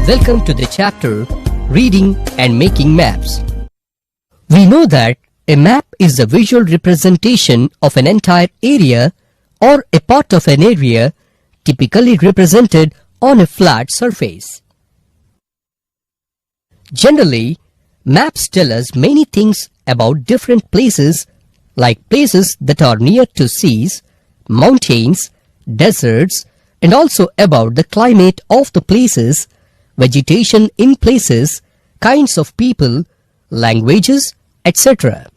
Welcome to the chapter Reading and Making Maps. We know that a map is a visual representation of an entire area or a part of an area, typically represented on a flat surface. Generally, maps tell us many things about different places, like places that are near to seas, mountains, deserts, and also about the climate of the places, vegetation in places, kinds of people, languages, etc.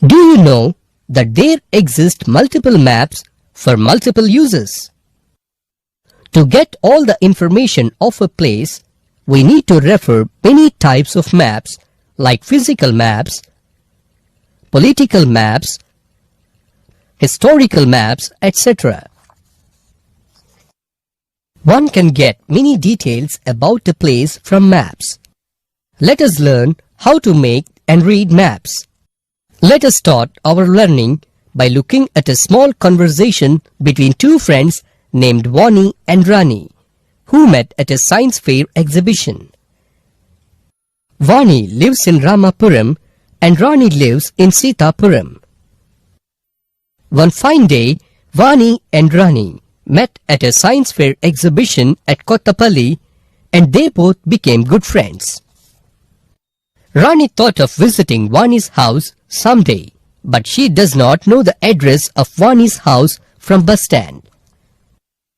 Do you know that there exist multiple maps for multiple uses? To get all the information of a place, we need to refer many types of maps like physical maps, political maps, historical maps, etc. One can get many details about a place from maps. Let us learn how to make and read maps. Let us start our learning by looking at a small conversation between two friends named Vani and Rani, who met at a science fair exhibition. Vani lives in Ramapuram and Rani lives in Sitapuram. One fine day, Vani and Rani met at a science fair exhibition at Kottapalli, and they both became good friends. Rani thought of visiting Vani's house someday, but she does not know the address of Vani's house from bus stand.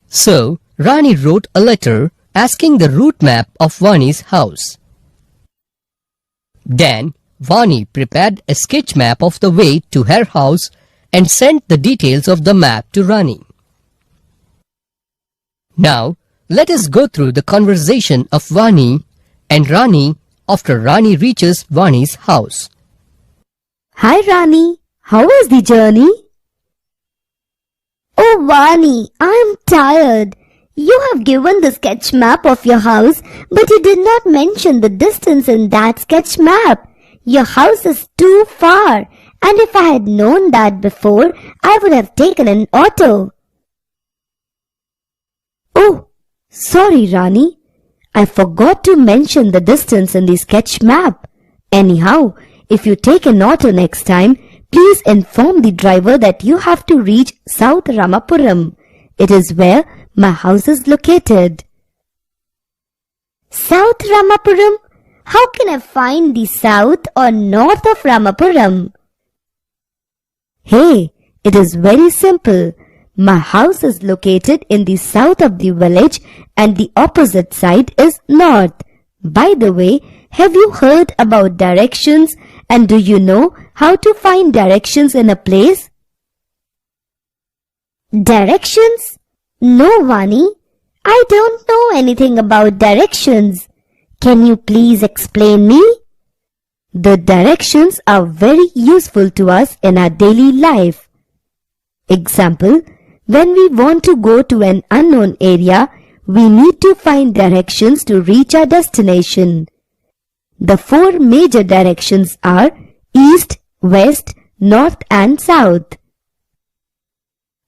So, Rani wrote a letter asking the route map of Vani's house. Then, Vani prepared a sketch map of the way to her house and sent the details of the map to Rani. Now, let us go through the conversation of Vani and Rani after Rani reaches Vani's house. Hi Rani, how was the journey? Oh Vani, I am tired. You have given the sketch map of your house, but you did not mention the distance in that sketch map. Your house is too far, and if I had known that before, I would have taken an auto. Oh, sorry Rani. I forgot to mention the distance in the sketch map. Anyhow, if you take an auto next time, please inform the driver that you have to reach South Ramapuram. It is where my house is located. South Ramapuram? How can I find the south or north of Ramapuram? Hey, it is very simple. My house is located in the south of the village and the opposite side is north. By the way, have you heard about directions and do you know how to find directions in a place? Directions? No, Vani. I don't know anything about directions. Can you please explain me? The directions are very useful to us in our daily life. Example, when we want to go to an unknown area, we need to find directions to reach our destination. The four major directions are east, west, north and south.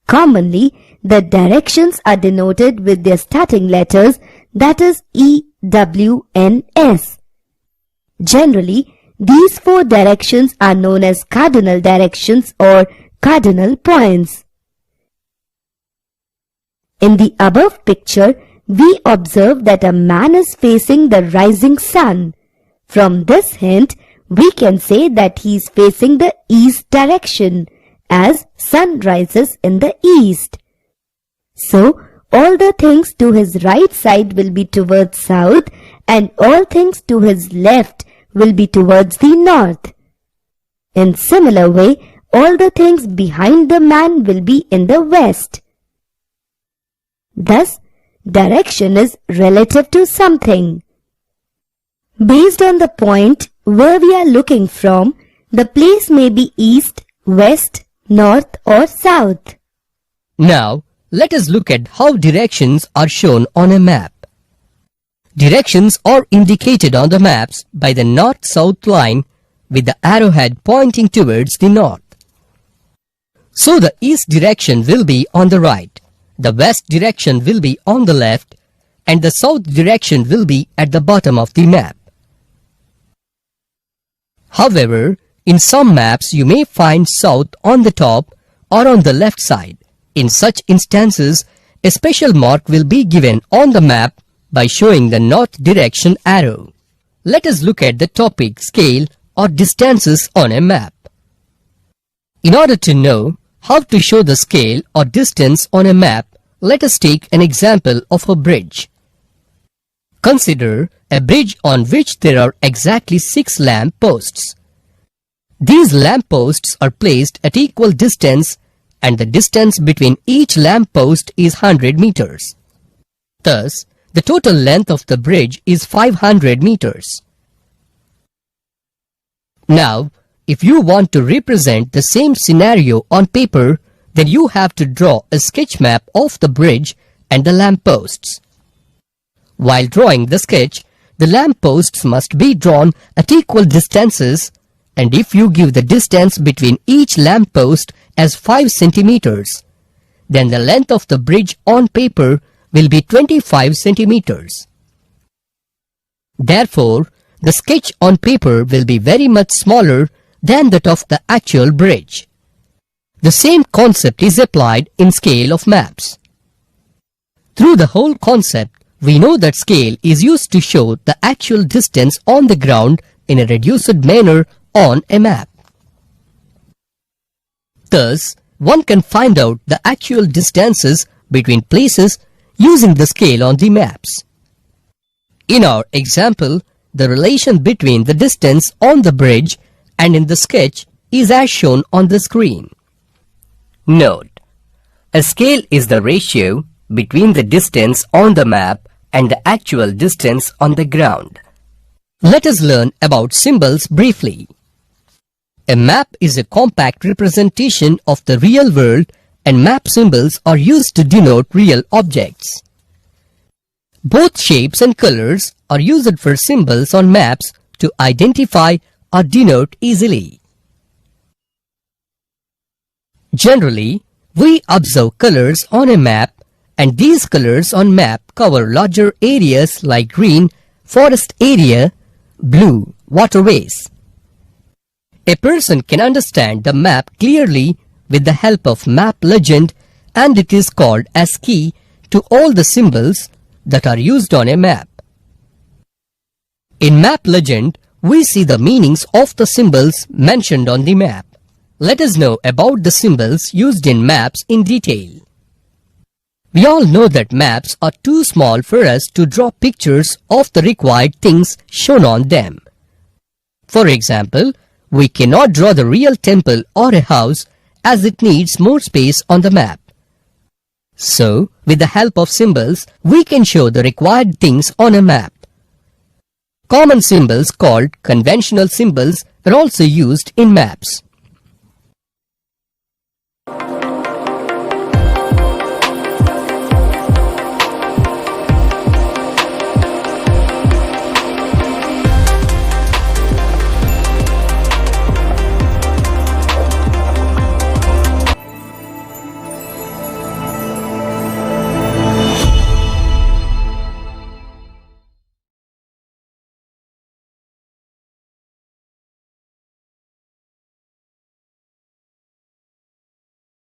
Commonly, the directions are denoted with their starting letters, that is E, W, N, S. Generally, these four directions are known as cardinal directions or cardinal points. In the above picture, we observe that a man is facing the rising sun. From this hint, we can say that he is facing the east direction, as sun rises in the east. So, all the things to his right side will be towards south and all things to his left will be towards the north. In similar way, all the things behind the man will be in the west. Thus, direction is relative to something. Based on the point where we are looking from, the place may be east, west, north or south. Now, let us look at how directions are shown on a map. Directions are indicated on the maps by the north-south line with the arrowhead pointing towards the north. So the east direction will be on the right, the west direction will be on the left, and the south direction will be at the bottom of the map. However, in some maps you may find south on the top or on the left side. In such instances, a special mark will be given on the map by showing the north direction arrow. Let us look at the topic scale or distances on a map. In order to know how to show the scale or distance on a map, let us take an example of a bridge. Consider a bridge on which there are exactly 6 lamp posts. These lamp posts are placed at equal distance, and the distance between each lamp post is 100 meters. Thus, the total length of the bridge is 500 meters. Now, if you want to represent the same scenario on paper, then you have to draw a sketch map of the bridge and the lamp posts. While drawing the sketch, the lamp posts must be drawn at equal distances, and if you give the distance between each lamp post as 5 centimeters, then the length of the bridge on paper will be 25 centimeters. Therefore, the sketch on paper will be very much smaller than that of the actual bridge. The same concept is applied in scale of maps. Through the whole concept, we know that scale is used to show the actual distance on the ground in a reduced manner on a map. Thus, one can find out the actual distances between places using the scale on the maps. In our example, the relation between the distance on the bridge and in the sketch is as shown on the screen. Note: a scale is the ratio between the distance on the map and the actual distance on the ground. Let us learn about symbols briefly. A map is a compact representation of the real world, and map symbols are used to denote real objects. Both shapes and colors are used for symbols on maps to identify or denote easily. Generally, we observe colors on a map, and these colors on map cover larger areas like green, forest area, blue, waterways. A person can understand the map clearly with the help of map legend, and it is called as key to all the symbols that are used on a map. In map legend, we see the meanings of the symbols mentioned on the map. Let us know about the symbols used in maps in detail. We all know that maps are too small for us to draw pictures of the required things shown on them. For example, we cannot draw the real temple or a house as it needs more space on the map. So, with the help of symbols, we can show the required things on a map. Common symbols called conventional symbols are also used in maps.